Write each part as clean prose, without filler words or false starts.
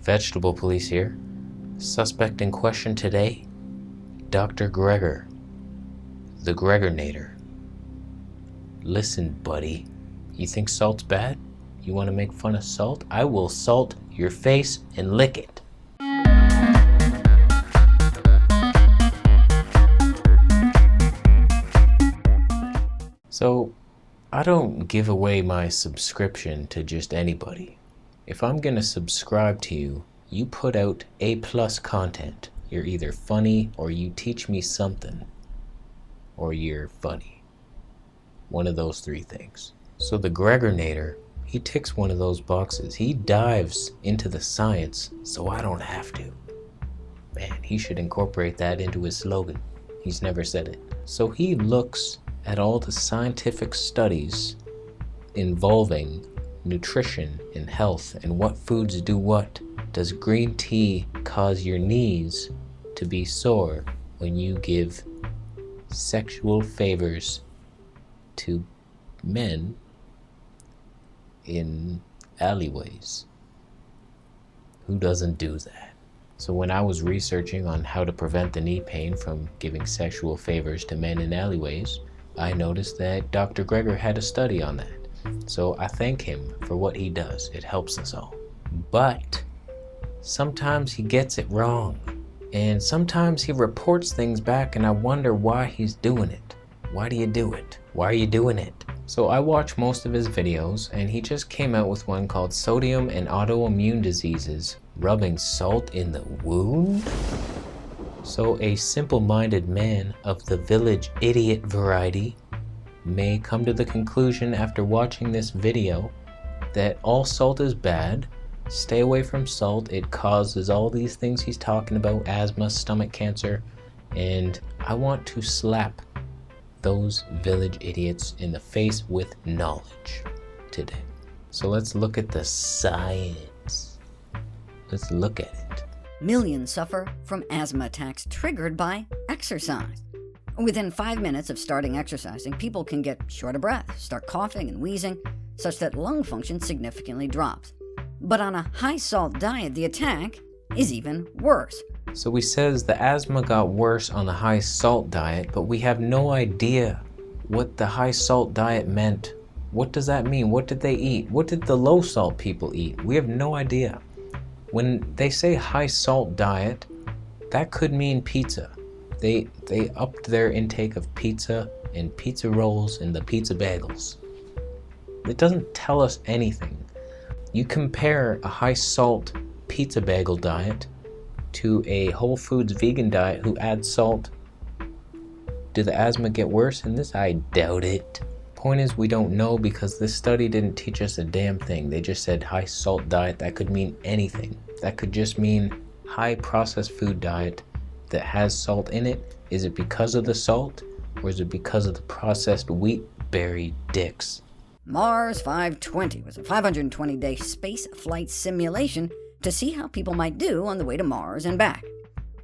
Vegetable Police here. Suspect in question today, Dr. Gregor, the Gregornator. Listen, buddy, you think salt's bad? You want to make fun of salt? I will salt your face and lick it. So, I don't give away my subscription to just anybody. If I'm gonna subscribe to you, you put out A+ content. You're either funny or you teach me something, or you're funny. One of those three things. So the Gregornator, he ticks one of those boxes. He dives into the science so I don't have to. Man, he should incorporate that into his slogan. He's never said it. So he looks at all the scientific studies involving nutrition and health and what foods do what. Does green tea cause your knees to be sore when you give sexual favors to men in alleyways? Who doesn't do that? So when I was researching on how to prevent the knee pain from giving sexual favors to men in alleyways, I noticed that Dr. Gregor had a study on that. So I thank him for what he does. It helps us all. But sometimes he gets it wrong. And sometimes he reports things back and I wonder why he's doing it. Why do you do it? Why are you doing it? So I watch most of his videos and he just came out with one called Sodium and Autoimmune Diseases, Rubbing Salt in the Wound? So a simple-minded man of the village idiot variety may come to the conclusion after watching this video that all salt is bad. Stay away from salt. It causes all these things he's talking about, asthma, stomach cancer, and I want to slap those village idiots in the face with knowledge today. So let's look at the science. Let's look at it. Millions suffer from asthma attacks triggered by exercise. Within 5 minutes of starting exercising, people can get short of breath, start coughing and wheezing, such that lung function significantly drops. But on a high-salt diet, the attack is even worse. So he says the asthma got worse on the high-salt diet, but we have no idea what the high-salt diet meant. What does that mean? What did they eat? What did the low-salt people eat? We have no idea. When they say high-salt diet, that could mean pizza. They upped their intake of pizza and pizza rolls and the pizza bagels. It doesn't tell us anything. You compare a high-salt pizza bagel diet to a Whole Foods vegan diet who adds salt. Do the asthma get worse in this? I doubt it. Point is, we don't know because this study didn't teach us a damn thing. They just said high-salt diet. That could mean anything. That could just mean high processed food diet that has salt in it. Is it because of the salt or is it because of the processed wheat berry dicks? Mars 520 was a 520-day space flight simulation to see how people might do on the way to Mars and back.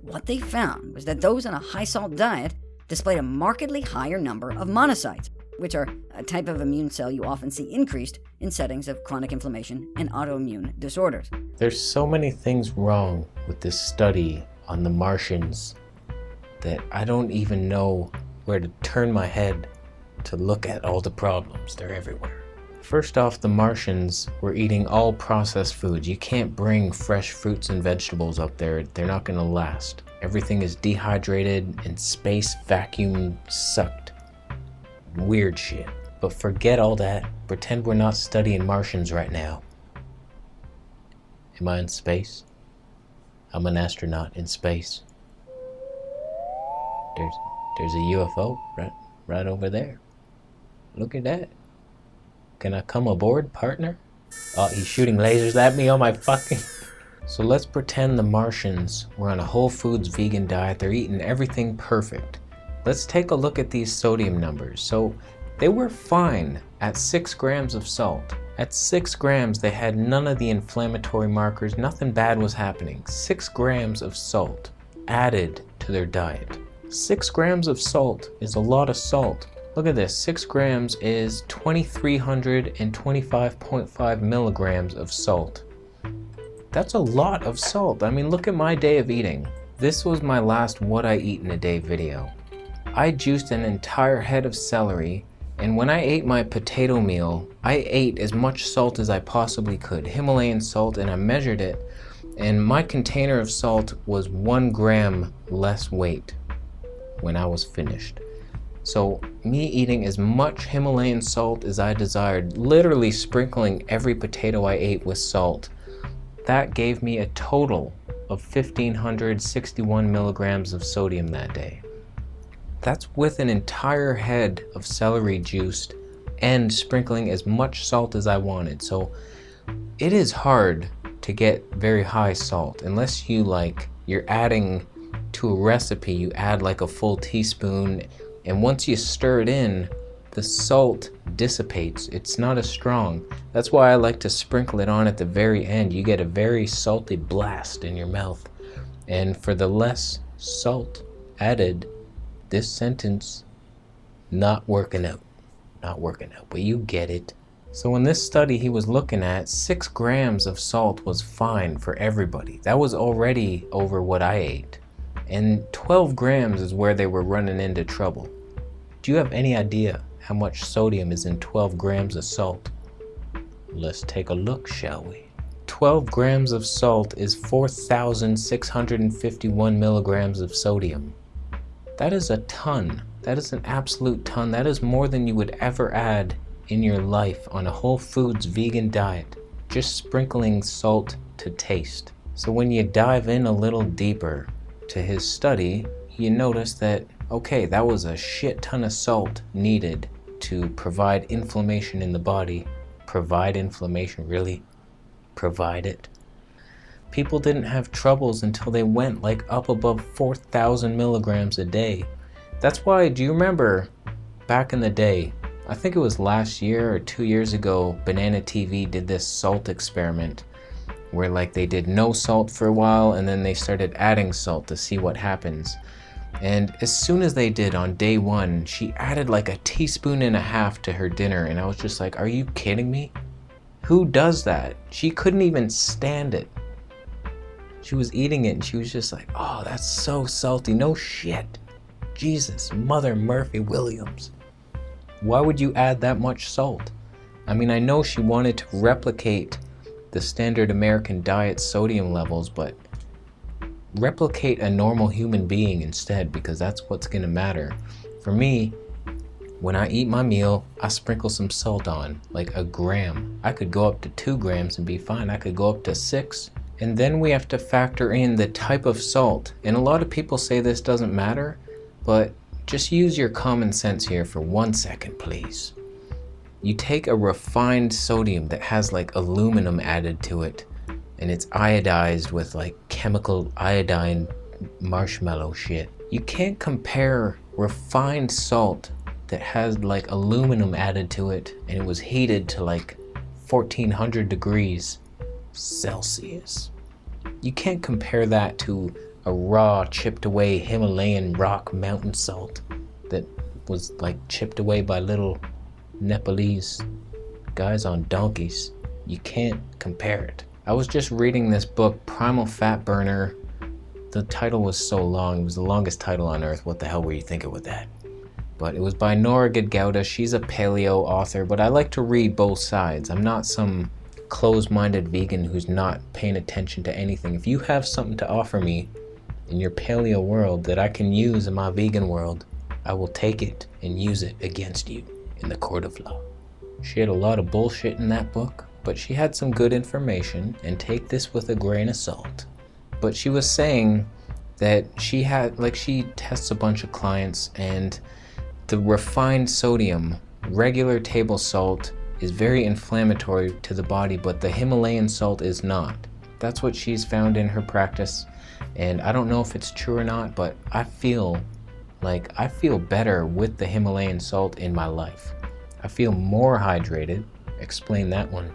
What they found was that those on a high-salt diet displayed a markedly higher number of monocytes, which are a type of immune cell you often see increased in settings of chronic inflammation and autoimmune disorders. There's so many things wrong with this study on the Martians that I don't even know where to turn my head to look at all the problems. They're everywhere. First off, the Martians were eating all processed foods. You can't bring fresh fruits and vegetables up there. They're not gonna last. Everything is dehydrated and space vacuum sucked. Weird shit. But forget all that. Pretend we're not studying Martians right now. Am I in space? I'm an astronaut in space. There's a UFO right over there. Look at that. Can I come aboard, partner? Oh, he's shooting lasers at me on my fucking... So let's pretend the Martians were on a Whole Foods vegan diet. They're eating everything perfect. Let's take a look at these sodium numbers. So they were fine at 6 grams of salt. At 6 grams, they had none of the inflammatory markers. Nothing bad was happening. 6 grams of salt added to their diet. 6 grams of salt is a lot of salt. Look at this, 6 grams is 2,325.5 milligrams of salt. That's a lot of salt. I mean, look at my day of eating. This was my last what I eat in a day video. I juiced an entire head of celery, and when I ate my potato meal, I ate as much salt as I possibly could, Himalayan salt, and I measured it, and my container of salt was 1 gram less weight when I was finished. So me eating as much Himalayan salt as I desired, literally sprinkling every potato I ate with salt, that gave me a total of 1,561 milligrams of sodium that day. That's with an entire head of celery juiced and sprinkling as much salt as I wanted. So it is hard to get very high salt unless you're adding to a recipe, you add like a full teaspoon, and once you stir it in, the salt dissipates. It's not as strong. That's why I like to sprinkle it on at the very end. You get a very salty blast in your mouth. And for the less salt added, this sentence, not working out, but you get it. So in this study he was looking at, 6 grams of salt was fine for everybody. That was already over what I ate. And 12 grams is where they were running into trouble. Do you have any idea how much sodium is in 12 grams of salt? Let's take a look, shall we? 12 grams of salt is 4,651 milligrams of sodium. That is a ton. That is an absolute ton. That is more than you would ever add in your life on a whole foods vegan diet, just sprinkling salt to taste. So when you dive in a little deeper to his study, you notice that, okay, that was a shit ton of salt needed to provide inflammation in the body. Provide inflammation, really? Provide it. People didn't have troubles until they went like up above 4,000 milligrams a day. That's why, do you remember back in the day, I think it was last year or 2 years ago, Banana TV did this salt experiment where like they did no salt for a while and then they started adding salt to see what happens. And as soon as they did on day 1, she added like a teaspoon and a half to her dinner, and I was just like, are you kidding me? Who does that? She couldn't even stand it. She was eating it and she was just like, oh, that's so salty. No shit. Jesus, Mother Murphy Williams. Why would you add that much salt? I mean, I know she wanted to replicate the standard American diet sodium levels, but replicate a normal human being instead, because that's what's gonna matter. For me, when I eat my meal, I sprinkle some salt on, like a gram. I could go up to 2 grams and be fine. I could go up to 6. And then we have to factor in the type of salt. And a lot of people say this doesn't matter, but just use your common sense here for 1 second, please. You take a refined sodium that has like aluminum added to it, and it's iodized with like chemical iodine marshmallow shit. You can't compare refined salt that has like aluminum added to it and it was heated to like 1400 degrees Celsius. You can't compare that to a raw, chipped away Himalayan rock mountain salt that was like chipped away by little Nepalese guys on donkeys. You can't compare it. I was just reading this book, Primal Fat Burner. The title was so long. It was the longest title on earth. What the hell were you thinking with that? But it was by Nora Gauda. She's a paleo author, but I like to read both sides. I'm not some closed-minded vegan who's not paying attention to anything. If you have something to offer me in your paleo world that I can use in my vegan world, I will take it and use it against you in the court of law. She had a lot of bullshit in that book, but she had some good information, and take this with a grain of salt. But she was saying that she tests a bunch of clients, and the refined sodium, regular table salt, is very inflammatory to the body, but the Himalayan salt is not. That's what she's found in her practice, and I don't know if it's true or not, but I feel better with the Himalayan salt in my life. I feel more hydrated. Explain that one.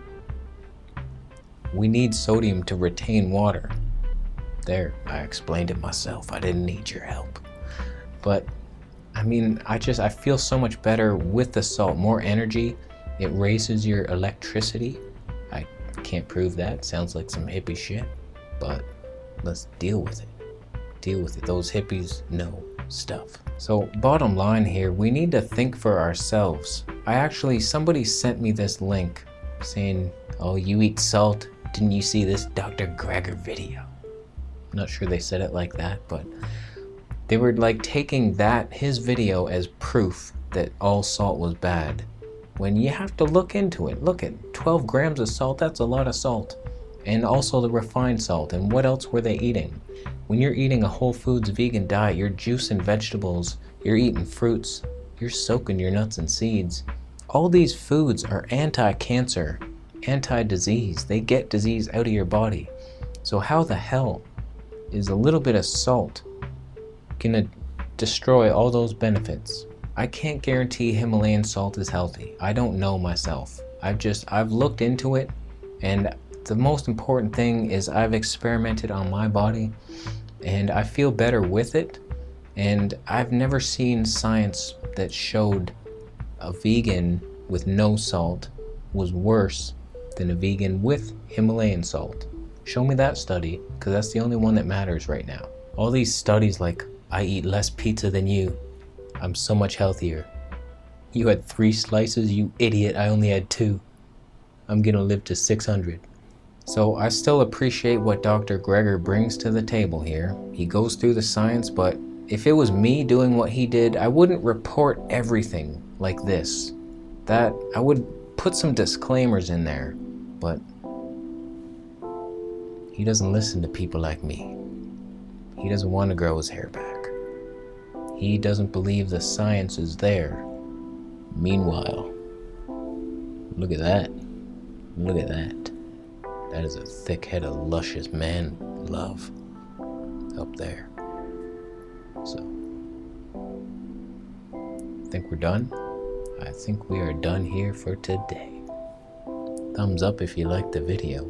We need sodium to retain water. There, I explained it myself. I didn't need your help. But I mean, I feel so much better with the salt, more energy. It raises your electricity. I Can't prove that. Sounds like some hippie shit. But let's deal with it. Deal with it. Those hippies know stuff. So bottom line here, we need to think for ourselves. Somebody sent me this link saying, oh, you eat salt? Didn't you see this Dr. Greger video? I'm not sure they said it like that, but they were like taking his video as proof that all salt was bad. When you have to look into it. Look at 12 grams of salt, that's a lot of salt. And also the refined salt. And what else were they eating? When you're eating a whole foods vegan diet, you're juicing vegetables, you're eating fruits, you're soaking your nuts and seeds. All these foods are anti-cancer, anti-disease. They get disease out of your body. So how the hell is a little bit of salt gonna destroy all those benefits? I can't guarantee Himalayan salt is healthy. I don't know myself. I've looked into it, and the most important thing is I've experimented on my body and I feel better with it. And I've never seen science that showed a vegan with no salt was worse than a vegan with Himalayan salt. Show me that study, because that's the only one that matters right now. All these studies like, I eat less pizza than you, I'm so much healthier. You had 3 slices, you idiot, I only had 2. I'm gonna live to 600. So I still appreciate what Dr. Greger brings to the table here. He goes through the science, but if it was me doing what he did, I wouldn't report everything like this. That I would put some disclaimers in there, but he doesn't listen to people like me. He doesn't want to grow his hair back. He doesn't believe the science is there. Meanwhile, look at that. Look at that. That is a thick head of luscious man love up there. So, I think we're done. I think we are done here for today. Thumbs up if you liked the video.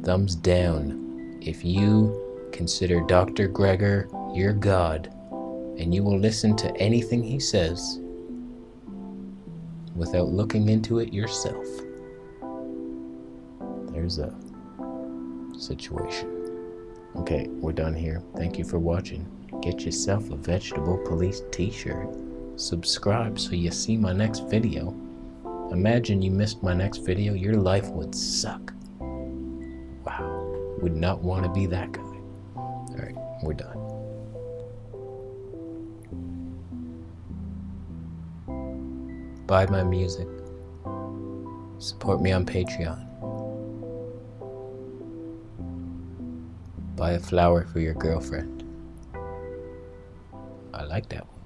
Thumbs down if you consider Dr. Greger your God and you will listen to anything he says without looking into it yourself. There's a situation. Okay, we're done here. Thank you for watching. Get yourself a Vegetable Police t-shirt. Subscribe so you see my next video. Imagine you missed my next video, your life would suck. Wow, would not want to be that guy. Alright, we're done. Buy my music. Support me on Patreon. Buy a flower for your girlfriend. I like that one.